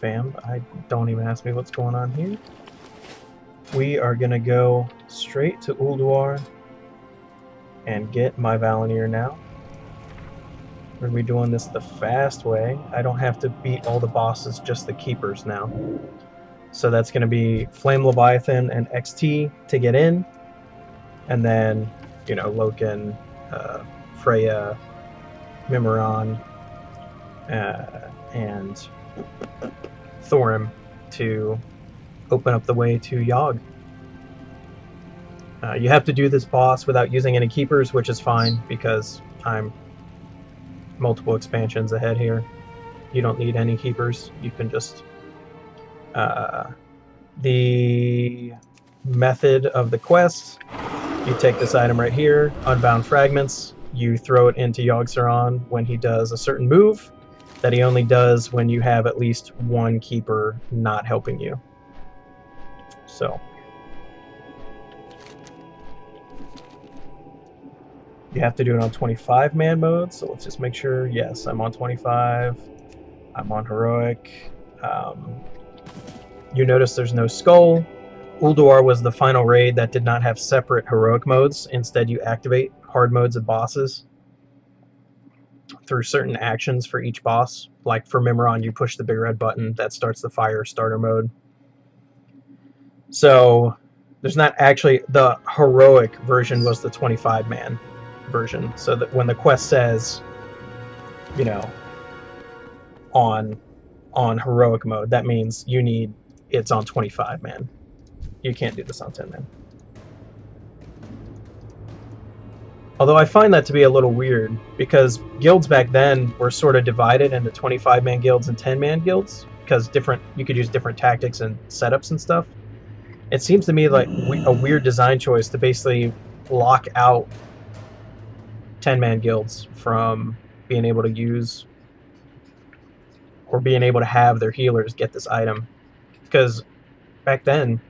Fam, don't even ask me what's going on here. We are gonna go straight to Ulduar and get my Val'anyr now. We're gonna be doing this the fast way. I don't have to beat all the bosses, just the keepers now. So that's gonna be Flame Leviathan and XT to get in, and then, you know, Loken, Freya, Mimiron, and Thorim to open up the way to Yogg. You have to do this boss without using any keepers, which is fine because I'm multiple expansions ahead here. You don't need any keepers. You can just... the method of the quest, you take this item right here, Unbound Fragments, you throw it into Yogg-Saron when he does a certain move that he only does when you have at least one keeper not helping you. So you have to do it on 25-man mode, so let's just make sure. Yes, I'm on 25. I'm on Heroic. You notice there's no skull. Ulduar was the final raid that did not have separate Heroic modes. Instead, you activate hard modes of bosses through certain actions for each boss. Like for Mimiron, you push the big red button. That starts the fire starter mode. So there's not actually... the Heroic version was the 25-man version. So that when the quest says, you know, on Heroic mode, that means you need... it's on 25-man. You can't do this on 10-man. Although I find that to be a little weird, because guilds back then were sort of divided into 25-man guilds and 10-man guilds, because you could use different tactics and setups and stuff. It seems to me like a weird design choice to basically lock out 10-man guilds from being able to use or being able to have their healers get this item. Because back then,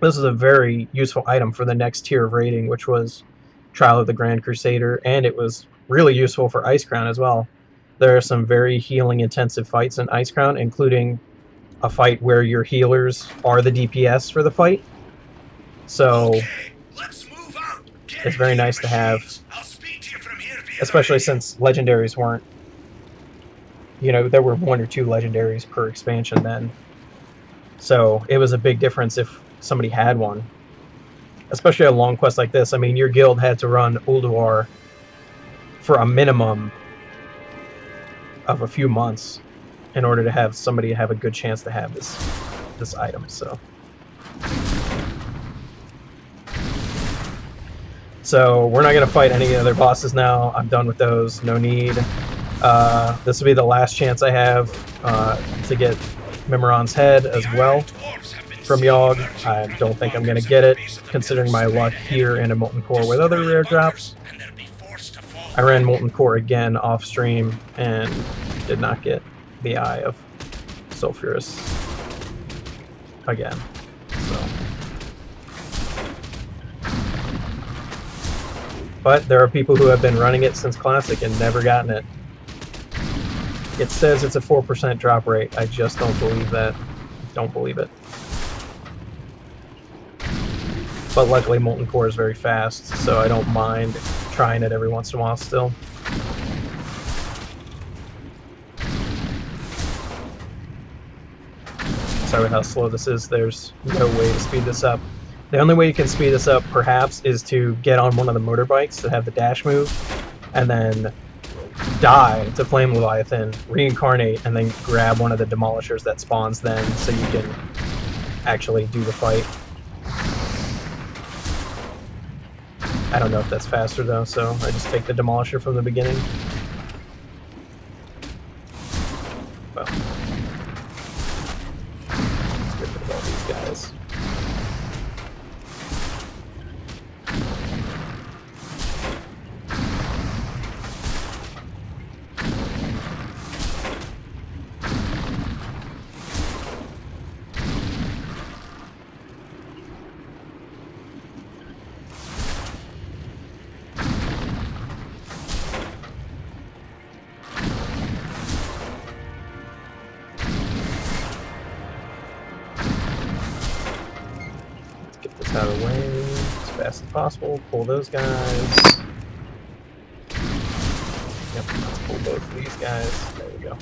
this is a very useful item for the next tier of raiding, which was Trial of the Grand Crusader, and it was really useful for Icecrown as well. There are some very healing intensive fights in Icecrown, including a fight where your healers are the DPS for the fight. So it's very nice to have, especially since legendaries weren't, you know, there were 1 or 2 legendaries per expansion then. So it was a big difference if somebody had one. Especially a long quest like this. I mean, your guild had to run Ulduar for a minimum of a few months in order to have somebody have a good chance to have this item. So we're not going to fight any other bosses now. I'm done with those. No need. This will be the last chance I have to get Mimiron's head as well from Yogg. I don't think I'm going to get it, considering my luck here in a Molten Core with other rare drops. I ran Molten Core again off stream and did not get the Eye of Sulfurous again. So. But there are people who have been running it since Classic and never gotten it. It says it's a 4% drop rate. I just don't believe that. Don't believe it. But luckily Molten Core is very fast, so I don't mind trying it every once in a while still. Sorry how slow this is. There's no way to speed this up. The only way you can speed this up, perhaps, is to get on one of the motorbikes that have the dash move, and then die to Flame Leviathan, reincarnate, and then grab one of the demolishers that spawns then, so you can actually do the fight. I don't know if that's faster though, so I just take the demolisher from the beginning. Well, let's get rid of all these guys. fast as possible. Pull those guys. Yep, let's pull both of these guys. There we go.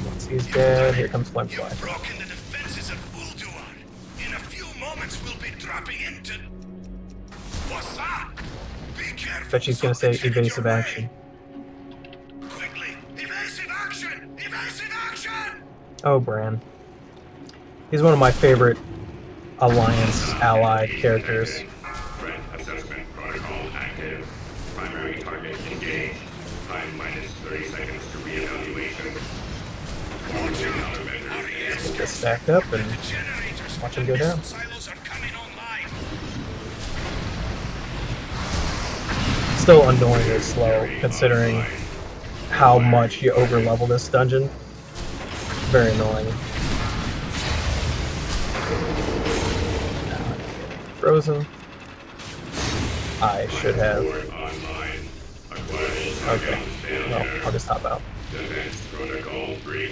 Once he's dead, here comes Flamefly. You've broken the defenses of Ulduar. In a few moments, we'll be dropping into. What's that? Be careful. Bet she's gonna say evasive action. Quickly, evasive action! Evasive action! Oh, Bran. He's one of my favorite Alliance allied characters. Threat assessment protocol active. Primary target engaged. Time minus 30 seconds to reevaluation. Get this stacked up and watch him go down. Silos are coming online. Still annoyingly slow, considering how much you over-level this dungeon. Very annoying. Frozen. I should have. Okay. Well, I'll just hop out.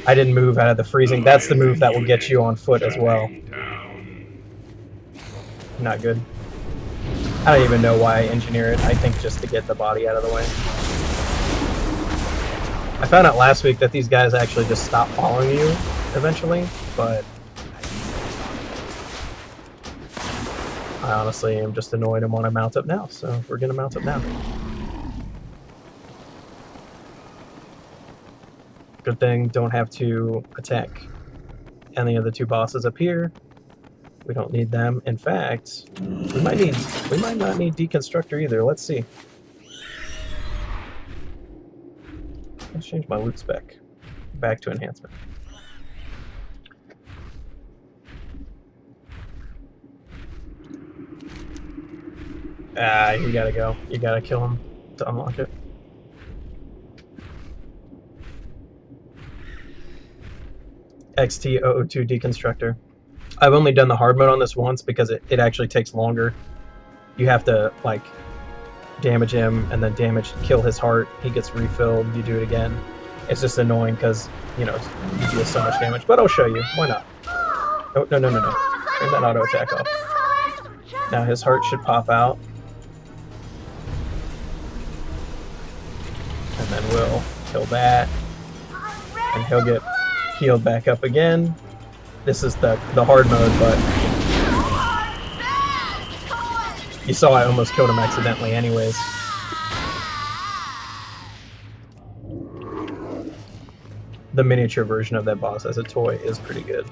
I didn't move out of the freezing. That's the move that will get you on foot as well. Not good. I don't even know why I engineer it. I think just to get the body out of the way. I found out last week that these guys actually just stop following you eventually, but I honestly am just annoyed and want to mount up now, so we're going to mount up now. Good thing, don't have to attack any of the two bosses up here. We don't need them. In fact, we might not need Deconstructor either. Let's see. Let's change my loot spec back to enhancement. Ah, you gotta go. You gotta kill him to unlock it. XT002 Deconstructor. I've only done the hard mode on this once because it actually takes longer. You have to, like, damage him and then kill his heart. He gets refilled. You do it again. It's just annoying because, you know, you deal so much damage. But I'll show you. Why not? Oh, no. Turn that auto attack off. Now his heart should pop out. And then we'll kill that. And he'll get healed back up again. This is the hard mode, but you saw I almost killed him accidentally anyways. The miniature version of that boss as a toy is pretty good.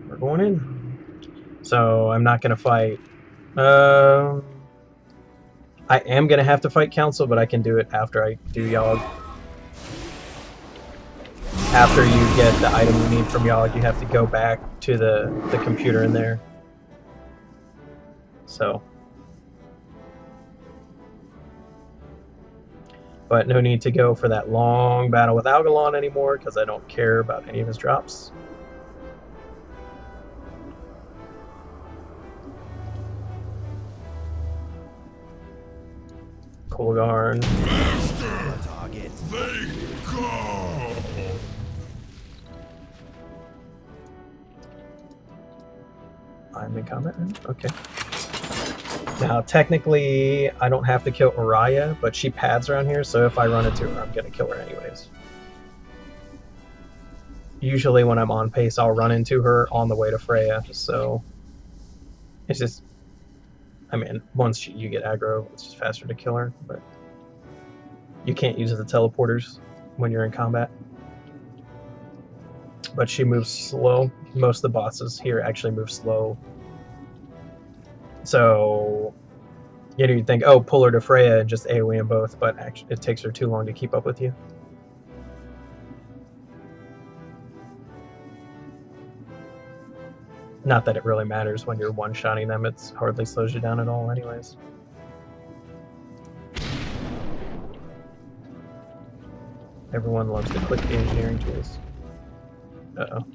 We're going in. So I'm not going to fight. I am going to have to fight Council, but I can do it after I do Yogg. After you get the item you need from Yogg, you have to go back to the computer in there. So. But no need to go for that long battle with Algalon anymore, because I don't care about any of his drops. Colgarn. Target. They go. I'm in combat now? Okay. Now, technically, I don't have to kill Araya, but she pads around here, so if I run into her, I'm going to kill her anyways. Usually when I'm on pace, I'll run into her on the way to Freya, so it's just, I mean, once you get aggro, it's just faster to kill her, but you can't use the teleporters when you're in combat. But she moves slow. Most of the bosses here actually move slow. So, you know, you'd think, oh, pull her to Freya and just AoE them both, but actually it takes her too long to keep up with you. Not that it really matters when you're one-shotting them, it hardly slows you down at all anyways. Everyone loves to click the engineering tools. Uh-oh.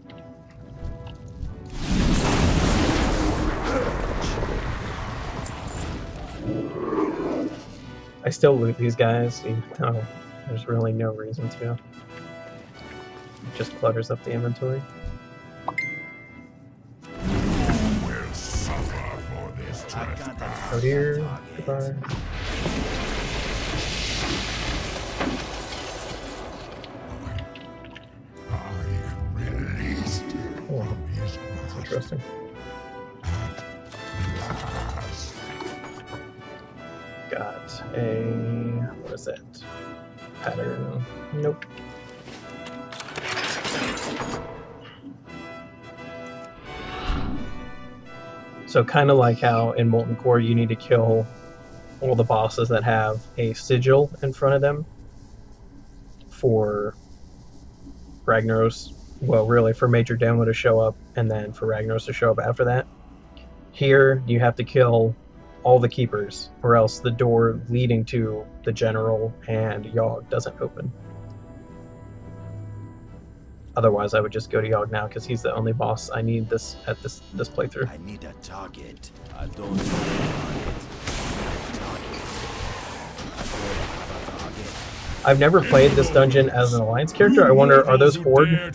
I still loot these guys, even though there's really no reason to. It just clutters up the inventory. Will suffer for this trespass. Oh dear, goodbye. I am released Oh, from his that's grasp interesting. at last. Got a... what is that? Pattern? Nope. So kind of like how in Molten Core you need to kill all the bosses that have a sigil in front of them for Ragnaros, well really for Major Domo to show up and then for Ragnaros to show up after that. Here you have to kill all the keepers or else the door leading to the general and Yogg doesn't open. Otherwise I would just go to Yogg now because he's the only boss I need this at this playthrough. I need a target. I don't need a target. I've never played this dungeon as an Alliance character. I wonder, are those Horde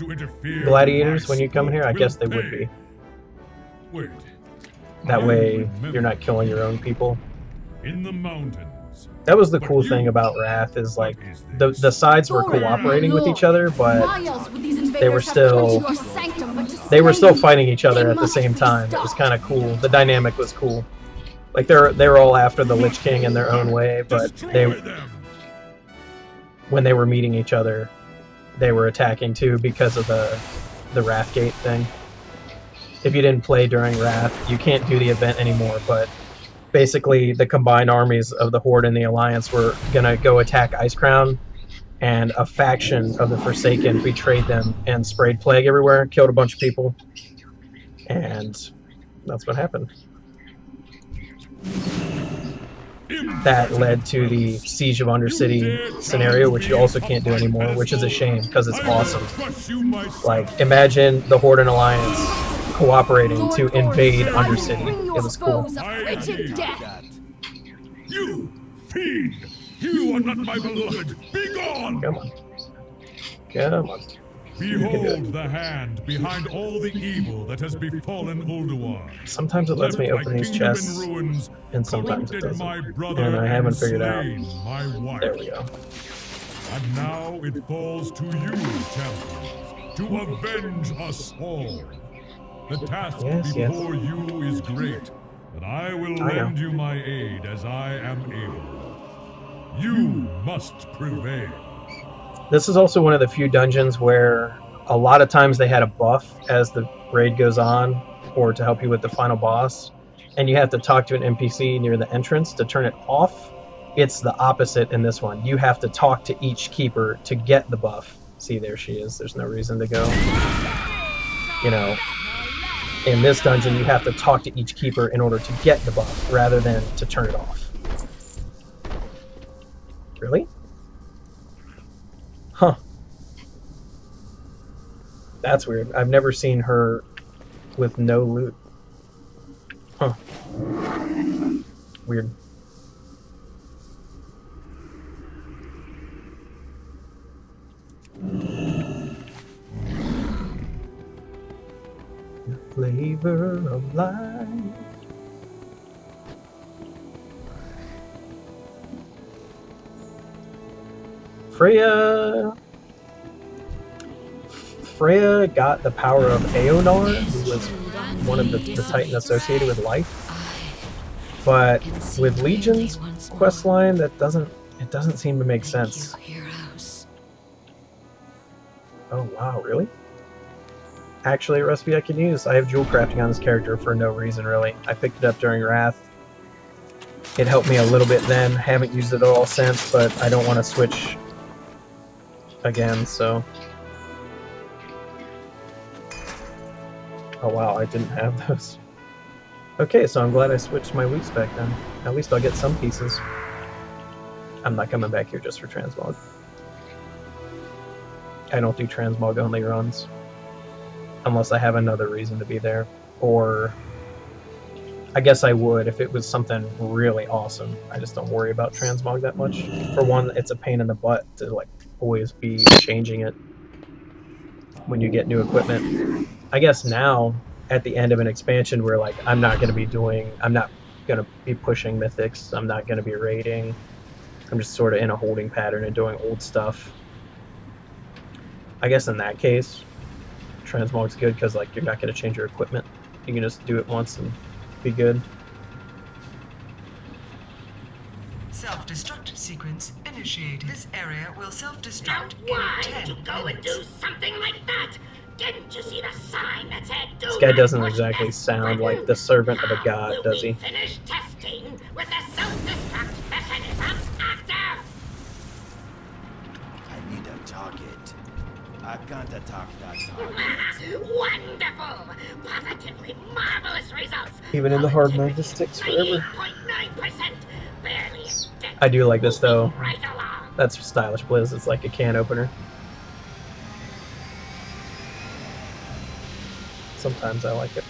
gladiators when you come here? I guess they would be. Wait. That way you're not killing your own people. In the mountains. That was the cool thing about Wrath is like the sides were cooperating with each other, but they were still fighting each other at the same time. It was kind of cool. The dynamic was cool. Like they were all after the Lich King in their own way, but when they were meeting each other, they were attacking too because of the Wrathgate thing. If you didn't play during Wrath, you can't do the event anymore, but basically the combined armies of the Horde and the Alliance were gonna go attack Icecrown, and a faction of the Forsaken betrayed them and sprayed plague everywhere, killed a bunch of people, and that's what happened. That led to the Siege of Undercity scenario, which you also can't do anymore, which is a shame because it's awesome. Like, imagine the Horde and Alliance cooperating to invade Undercity. It was cool. You fiend! You are not my beloved! Be gone! Come on. Come on. Behold the hand behind all the evil that has befallen Ulduar. Sometimes it lets me open these chests, and sometimes it doesn't. And I haven't figured out. There we go. And now it falls to you, champions, to avenge us all. The task before you is great, but I will lend you my aid as I am able. You must prevail. This is also one of the few dungeons where a lot of times they had a buff as the raid goes on, or to help you with the final boss, and you have to talk to an NPC near the entrance to turn it off. It's the opposite in this one. You have to talk to each keeper to get the buff. See, there she is. There's no reason to go. You know, in this dungeon, you have to talk to each keeper in order to get the buff, rather than to turn it off. Really? Huh. That's weird. I've never seen her with no loot. Huh. Weird. The flavor of life. Freya got the power of Eonar, who was one of the Titan associated with life. But with Legion's questline, it doesn't seem to make sense. Oh wow, really? Actually, a recipe I can use. I have jewel crafting on this character for no reason, really. I picked it up during Wrath. It helped me a little bit then. Haven't used it at all since, but I don't want to switch again, so... Oh wow, I didn't have those. Okay, so I'm glad I switched my loot spec then. At least I'll get some pieces. I'm not coming back here just for transmog. I don't do transmog only runs. unless I have another reason to be there. Or I guess I would if it was something really awesome. I just don't worry about transmog that much. For one, it's a pain in the butt to like always be changing it when you get new equipment. I guess now at the end of an expansion where like I'm not going to be pushing mythics. I'm not going to be raiding. I'm just sort of in a holding pattern and doing old stuff. I guess in that case, transmog's good because like you're not going to change your equipment. You can just do it once and be good. Self-destruct sequence initiated. This area will self-destruct Now in why 10 did you go and minutes. do something like that? Didn't you see the sign that said do This guy not doesn't push exactly this sound button? like the servant of a How god, will does we he? finish testing with the self-destruct mechanism active? I need a target. I can't attack that target. Wonderful! Positively marvelous results! Even in the hard mode, this takes forever. 98.9%! Barely a dent. I do like this though. Moving right along. That's stylish Blizz. It's like a can opener. Sometimes I like it.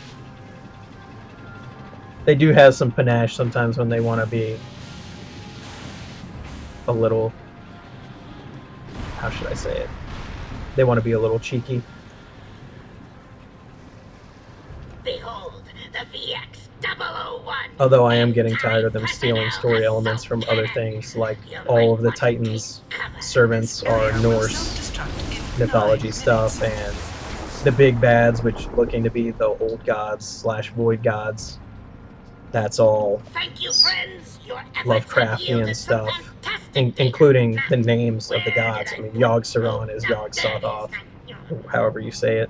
They do have some panache sometimes when they want to be a little, how should I say it? They want to be a little cheeky. Behold, the VX-001. Although I am getting tired of them stealing story elements from other things, like all of the Titans' servants are Norse Self-destruct in mythology 9 stuff, minutes. and the big bads, which looking to be the old gods / void gods, that's all Thank you, friends. Your efforts have Lovecraftian yielded some stuff, fantastic including data. the names of the Where gods. did I mean, put Yog Saron is the Yog dirty Sothoth, stuff? however you say it.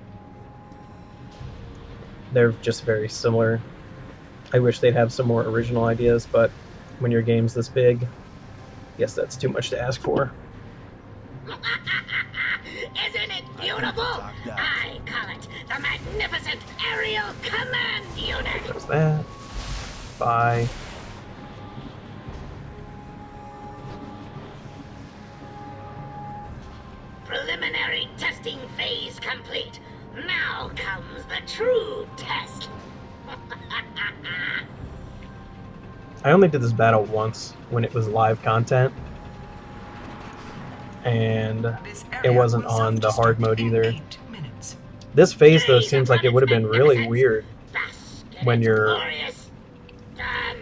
They're just very similar. I wish they'd have some more original ideas, but when your game's this big, I guess that's too much to ask for. Isn't it beautiful? I call it the magnificent aerial command unit. There's that. Bye. Preliminary testing phase complete. Now comes the true test. I only did this battle once when it was live content, and This it area wasn't will on the hard self-destruct mode in either. 8 minutes. This phase though seems like it would have been really weird Bask in when its your glorious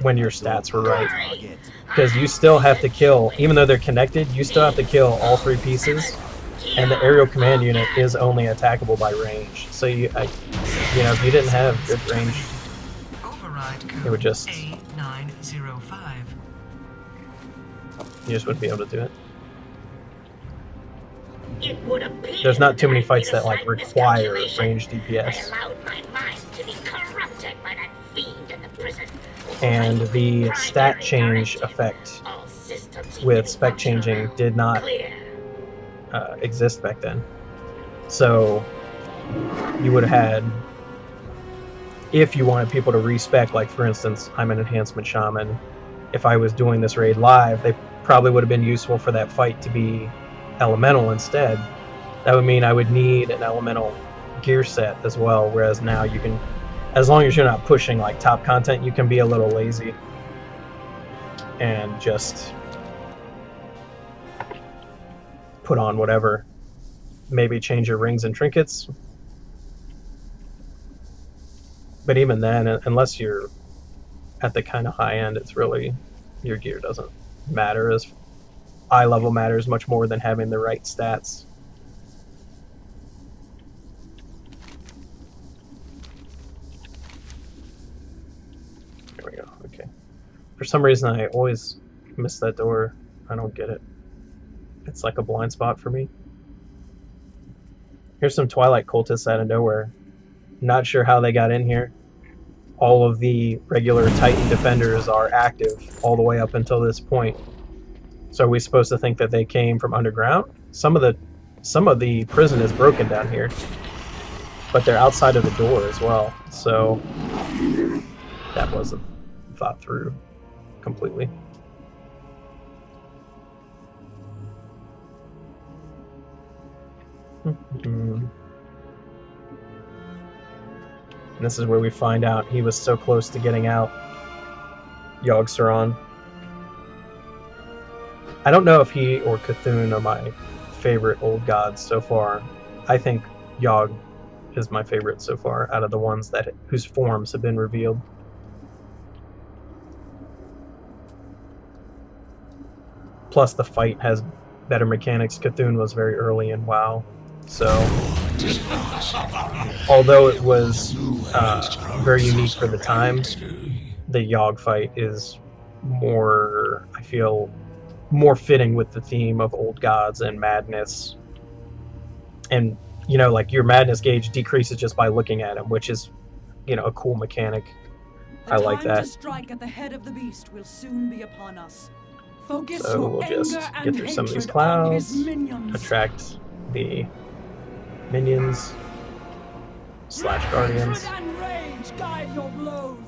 when your stats were right, Target. because you still have to kill, even though they're connected, you still have to kill all 3 pieces, and the aerial command unit is only attackable by range. So if you didn't have good range, Override code it would just A905. you just wouldn't be able to do it. It would appear There's not too many that I fights made a that like slight require miscalculation. ranged I DPS. allowed my mind to be corrupted by that fiend in the prison. And the Primary stat change directive. effect All systems with even spec function changing now. did not Clear. exist back then. So you would have had, if you wanted people to respec, like for instance, I'm an enhancement shaman. If I was doing this raid live, they probably would have been useful for that fight to be elemental instead. That would mean I would need an elemental gear set as well, whereas now you can, as long as you're not pushing like top content, you can be a little lazy and just put on whatever. Maybe change your rings and trinkets. But even then, unless you're at the kind of high end, it's really, your gear doesn't matter. As eye level matters much more than having the right stats. There we go. Okay. For some reason, I always miss that door. I don't get it. It's like a blind spot for me. Here's some Twilight cultists out of nowhere. Not sure how they got in here. All of the regular Titan defenders are active all the way up until this point. So are we supposed to think that they came from underground? Some of the prison is broken down here, but they're outside of the door as well. So that wasn't thought through completely. And this is where we find out he was so close to getting out Yogg-Saron. I don't know if he or Cthulhu are my favorite old gods so far. I think Yogg is my favorite so far out of the ones that whose forms have been revealed. Plus the fight has better mechanics. Cthulhu was very early in WoW, so although it was very unique for the time, the Yogg fight is more, I feel, more fitting with the theme of old gods and madness. And, you know, like your madness gauge decreases just by looking at him, which is, you know, a cool mechanic. I like that. The time to strike at the head of the beast will soon be upon us. Focus So your we'll just anger get and through some of these hatred on his clouds, minions. attract the minions slash guardians. Hatred and rage guide your blows.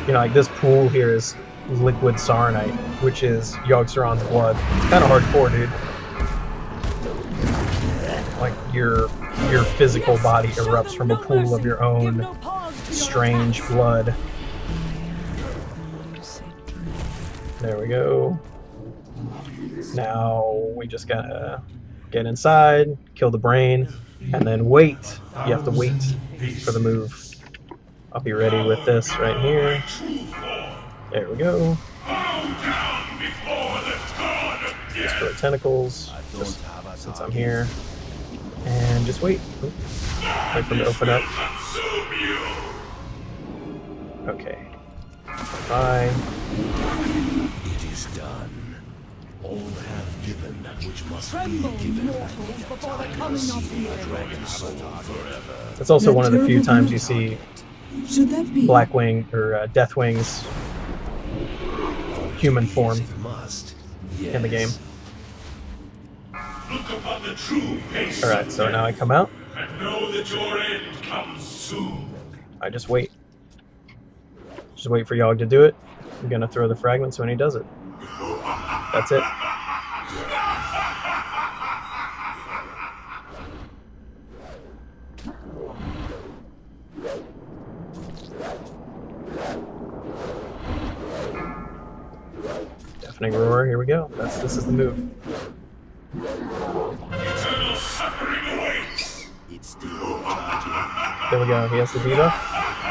You know, like this pool here is liquid Saronite, which is Yogg-Saron's blood. It's kind of hardcore, dude. Like your physical body erupts from a pool of your own strange blood. There we go. Now we just gotta get inside, kill the brain, and then wait. You have to wait for the move. I'll be ready with this right here. There we go. Just for the tentacles, just since I'm here. And just wait. Wait for them to open up. Okay. Bye. It is done. All have given that which must Tremble, be given. mortals, before the coming of the Dragon soul forever. That's also one of the few times you see Should that be Blackwing or Deathwing's human form It must. in the game. Look upon the true face. Alright, so now I come out. And know that your end comes soon. I just wait. Just wait for Yogg to do it. I'm gonna throw the fragments when he does it. That's it. Deafening roar, here we go. This is the move. Eternal suffering awaits. It's still charging. There we go. He has the diva?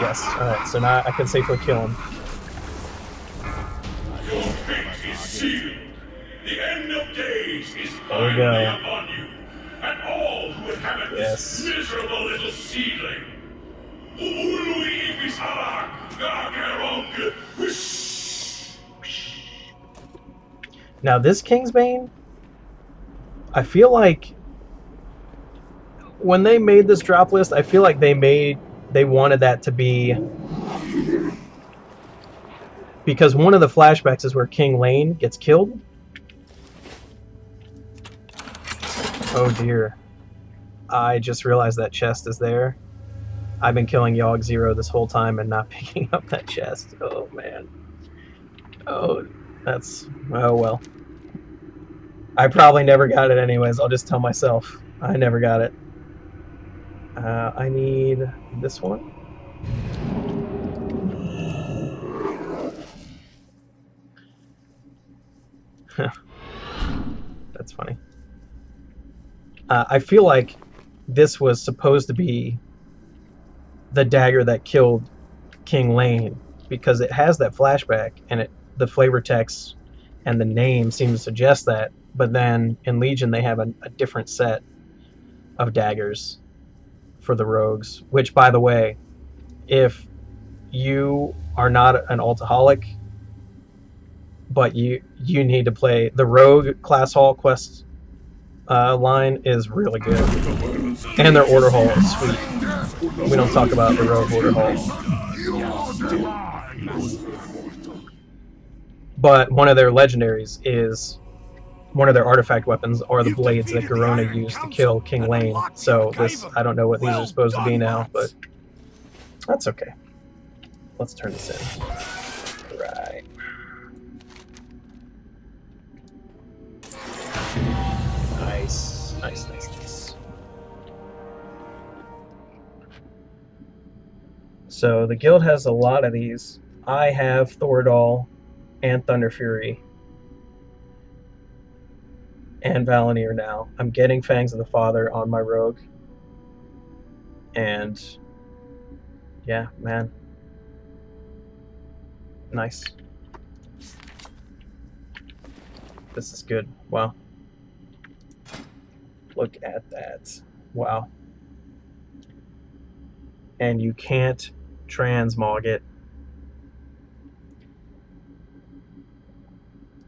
Yes. Alright, so now I can safely kill him. Your fate is sealed. The end of days is There we go. finally upon you. And all who inhabit Yes. this miserable little seedling. Ului Bisarak, Gagerong, Now this Kingsbane, I feel like when they made this drop list, I feel like they wanted that to be, because one of the flashbacks is where King Lane gets killed. Oh dear. I just realized that chest is there. I've been killing Yogg-Zero this whole time and not picking up that chest. Oh man. Oh, oh well. I probably never got it anyways. I'll just tell myself I never got it. I need this one. That's funny. I feel like this was supposed to be the dagger that killed King Lane, because it has that flashback and the flavor text and the name seem to suggest that. But then in Legion they have a different set of daggers for the rogues, which, by the way, if you are not an altaholic but you need to play the rogue class hall quest line is really good, and their order hall is sweet. We don't talk about the rogue order hall, but one of their legendaries is, one of their artifact weapons are the blades that Garona used to kill King Lane. So this, I don't know what these are supposed to be now, but that's okay. Let's turn this in. Right. Nice, nice, nice, nice. So the guild has a lot of these. I have Thordal and Thunder Fury and Val'anyr now. I'm getting Fangs of the Father on my rogue. And yeah, man. Nice. This is good. Wow. Look at that. Wow. And you can't transmog it.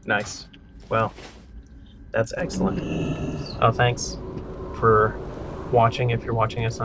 Nice. Well, that's excellent. Oh, thanks for watching if you're watching us on